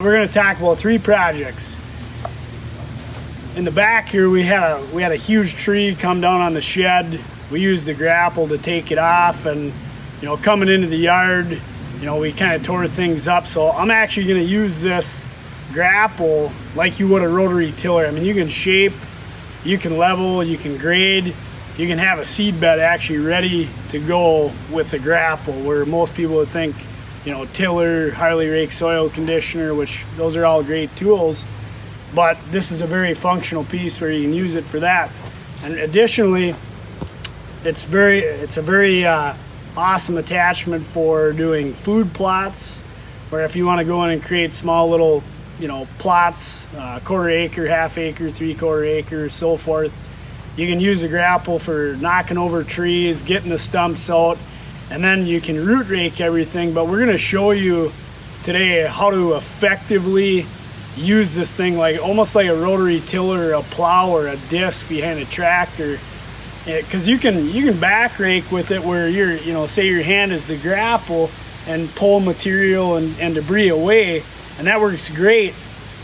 We're going to talk about 3 projects. In the back here, we had a huge tree come down on the shed. We used the grapple to take it off, and coming into the yard, we kind of tore things up. So I'm actually going to use this grapple like you would a rotary tiller. I mean, you can shape, you can level, you can grade, you can have a seed bed actually ready to go with the grapple, where most people would think tiller, Harley rake, soil conditioner, which those are all great tools, but this is a very functional piece where you can use it for that. And additionally, it's a very awesome attachment for doing food plots, or if you want to go in and create small little plots, 1/4 acre, 1/2 acre, 3/4 acre, so forth. You can use the grapple for knocking over trees, getting the stumps out, and then you can root rake everything. But we're going to show you today how to effectively use this thing almost like a rotary tiller, a plow, or a disc behind a tractor. Because you can back rake with it, where say your hand is the grapple, and pull material and debris away, and that works great.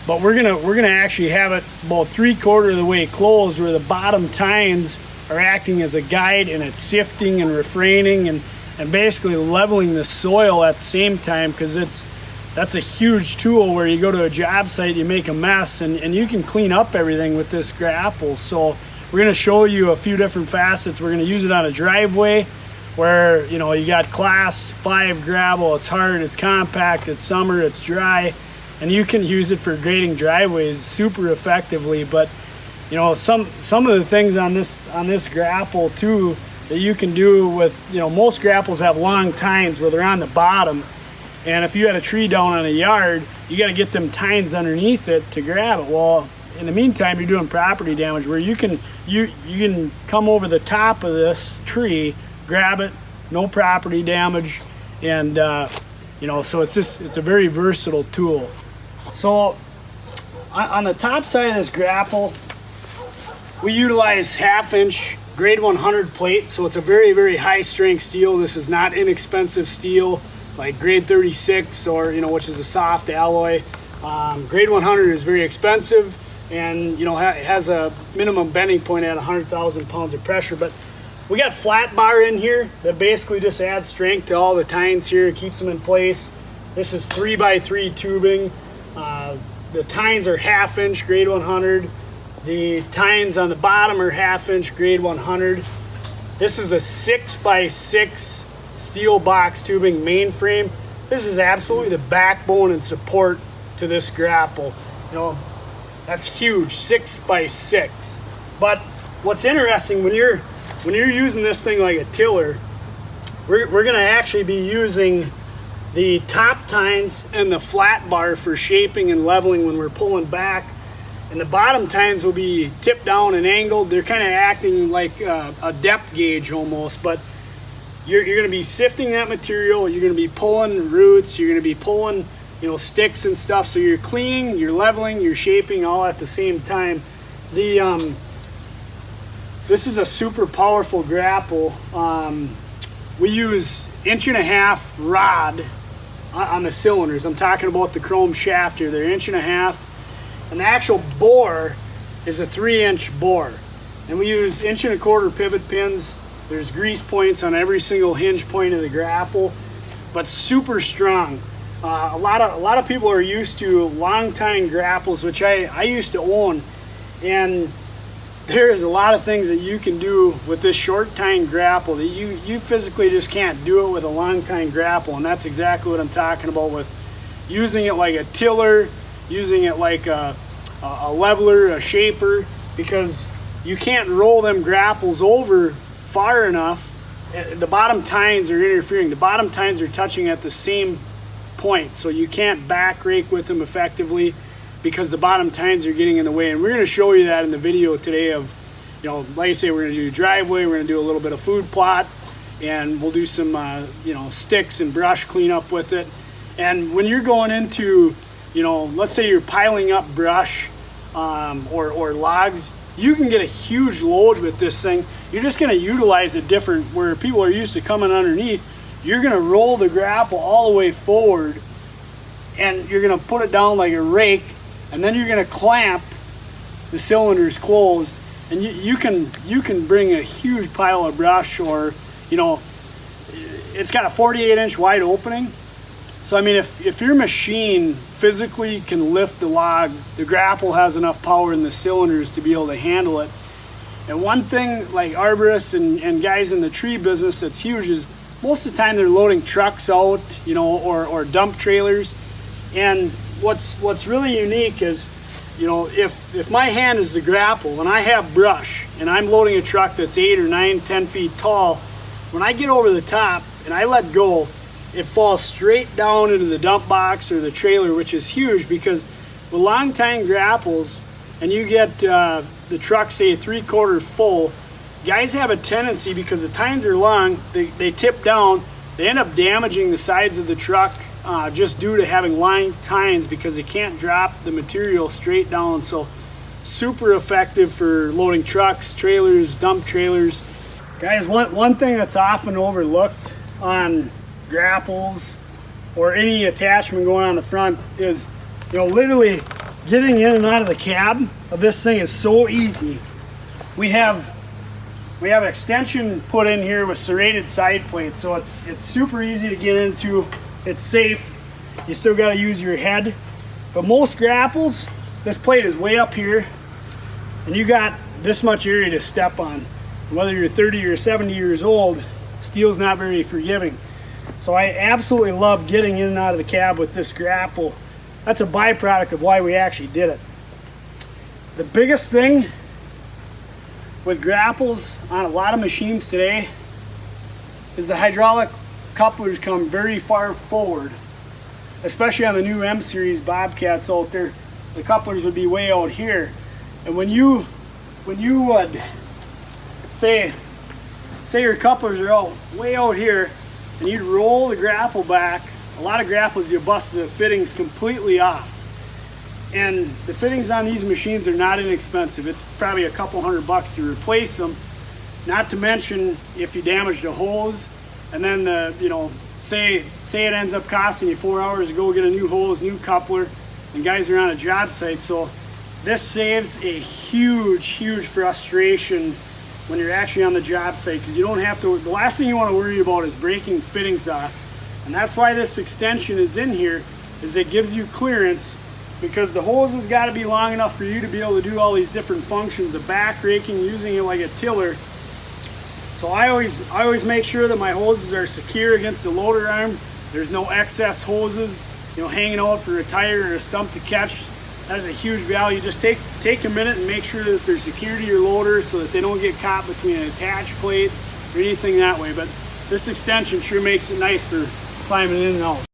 But we're gonna actually have it about 3/4 of the way closed, where the bottom tines are acting as a guide, and it's sifting and refraining and basically leveling the soil at the same time, because that's a huge tool where you go to a job site, you make a mess, and you can clean up everything with this grapple. So we're going to show you a few different facets. We're going to use it on a driveway where you got class 5 gravel. It's hard, it's compact, it's summer, it's dry, and you can use it for grading driveways super effectively. But some of the things on this grapple too that you can do with, most grapples have long tines where they're on the bottom, and if you had a tree down on a yard, you got to get them tines underneath it to grab it. Well, in the meantime, you're doing property damage, where you can come over the top of this tree, grab it, no property damage, and so it's a very versatile tool. So on the top side of this grapple, we utilize 1/2 inch grade 100 plate, so it's a very, very high strength steel. This is not inexpensive steel like grade 36 or which is a soft alloy. Grade 100 is very expensive, and it has a minimum bending point at 100,000 pounds of pressure. But we got flat bar in here that basically just adds strength to all the tines here, keeps them in place. This is 3x3 tubing. The tines are 1/2 inch grade 100. The tines on the bottom are 1/2 inch grade 100. This is a 6x6 steel box tubing mainframe. This is absolutely the backbone and support to this grapple. That's huge, 6x6. But what's interesting, when you're using this thing like a tiller, we're gonna actually be using the top tines and the flat bar for shaping and leveling when we're pulling back. And the bottom tines will be tipped down and angled. They're kind of acting like a depth gauge almost, but you're going to be sifting that material. You're going to be pulling roots. You're going to be pulling, sticks and stuff. So you're cleaning, you're leveling, you're shaping all at the same time. This is a super powerful grapple. We use 1.5 inch rod on the cylinders. I'm talking about the chrome shaft here. They're 1.5 inch. And the actual bore is a 3-inch bore. And we use 1.25 inch pivot pins. There's grease points on every single hinge point of the grapple, but super strong. A lot of people are used to long tine grapples, which I used to own. And there's a lot of things that you can do with this short tine grapple that you physically just can't do it with a long tine grapple. And that's exactly what I'm talking about with using it like a tiller, using it like a leveler, a shaper, because you can't roll them grapples over far enough. The bottom tines are interfering. The bottom tines are touching at the same point, so you can't back rake with them effectively because the bottom tines are getting in the way. And we're going to show you that in the video today of, like I say, we're going to do driveway, we're going to do a little bit of food plot, and we'll do some sticks and brush cleanup with it. And when you're going into let's say you're piling up brush or logs, you can get a huge load with this thing. You're just going to utilize it different, where people are used to coming underneath. You're going to roll the grapple all the way forward and you're gonna put it down like a rake, and then you're gonna clamp the cylinders closed, and you can bring a huge pile of brush, or it's got a 48-inch wide opening. So I mean, if your machine physically can lift the log, the grapple has enough power in the cylinders to be able to handle it. And one thing, like arborists and guys in the tree business, that's huge is most of the time they're loading trucks out, or dump trailers. And what's really unique is, if my hand is the grapple and I have brush and I'm loading a truck that's 8 or 9, 10 feet tall, when I get over the top and I let go, it falls straight down into the dump box or the trailer, which is huge, because with long tine grapples, and you get the truck, say 3/4 full, guys have a tendency, because the tines are long, they tip down, they end up damaging the sides of the truck just due to having long tines, because they can't drop the material straight down. So super effective for loading trucks, trailers, dump trailers. Guys, one thing that's often overlooked on grapples or any attachment going on the front is, literally getting in and out of the cab of this thing is so easy. We have extension put in here with serrated side plates, so it's super easy to get into. It's safe. You still got to use your head, but most grapples, this plate is way up here, and you got this much area to step on. Whether you're 30 or 70 years old, steel's not very forgiving. So I absolutely love getting in and out of the cab with this grapple. That's a byproduct of why we actually did it. The biggest thing with grapples on a lot of machines today is the hydraulic couplers come very far forward, especially on the new M series Bobcats out there. The couplers would be way out here, and when you would say your couplers are out way out here, and you'd roll the grapple back, a lot of grapples you bust the fittings completely off. And the fittings on these machines are not inexpensive. It's probably a couple $100 to replace them. Not to mention if you damaged a hose, and then say it ends up costing you 4 hours to go get a new hose, new coupler, and guys are on a job site. So this saves a huge frustration when you're actually on the job site, because you don't have to. The last thing you want to worry about is breaking fittings off. And that's why this extension is in here, is it gives you clearance, because the hose has got to be long enough for you to be able to do all these different functions of back raking, using it like a tiller. So I always make sure that my hoses are secure against the loader arm. There's no excess hoses, hanging out for a tire or a stump to catch. That is a huge value. Just take a minute and make sure that they're secure to your loader, so that they don't get caught between an attach plate or anything that way. But this extension sure makes it nice for climbing in and out.